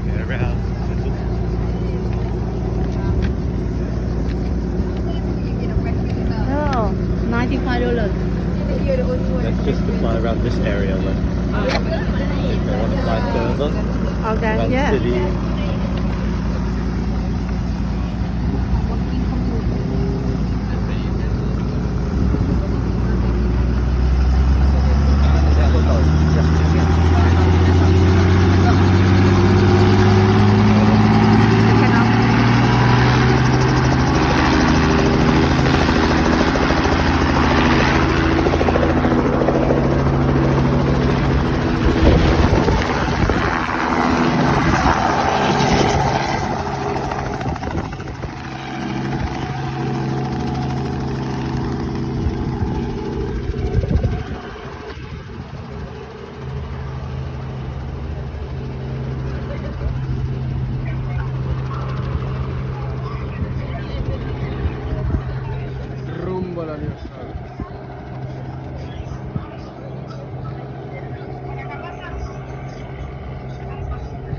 driving around. Oh, $95. Let's just fly around this area then. If they want to fly further Okay, around yeah. the city. Rumbo a la libertad.